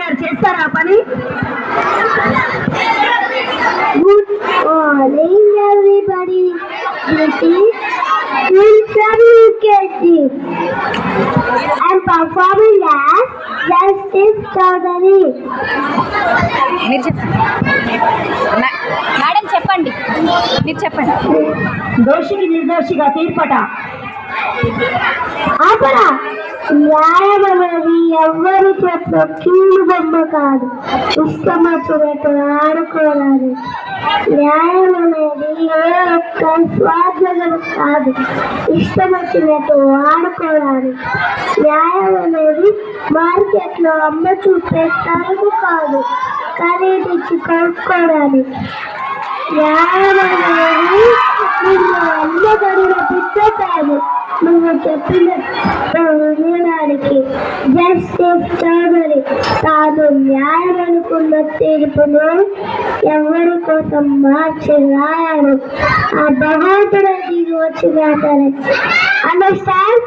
గారు చేస్తారా పని? Good morning everybody. This is UKG. I am performing as Justice Chaudhary. Madam చెప్పండి, మీరు చెప్పండి. దోషికి నిర్దోషిగా తీర్పట. ఆపరా. న్యాయం అనేది ఎవ్వరు చెప్పిన కీలు బొమ్మ కాదు, ఇష్టం వచ్చినట్టు ఆడుకోవాలి. న్యాయం అనేది ఏ ఒక్క స్వార్థం కాదు, ఇష్టం వచ్చినట్టు ఆడుకోవాలి. న్యాయం అనేది మార్కెట్లో అమ్మ చూపే తరుగు కాదు, ఖరీదించి కొనుక్కోవడానికి. న్యాయం అనేది నిన్ను అమ్మగడిన బిడ్డ కాదు, నువ్వు చెప్పిన వినడానికి. జస్టిస్ చౌదరి తాను న్యాయం అనుకున్న తీర్పును ఎవరి కోసం మార్చి రాయాడు. ఆ భగవంతుడే దిగి వచ్చిన. అండర్స్టాండ్?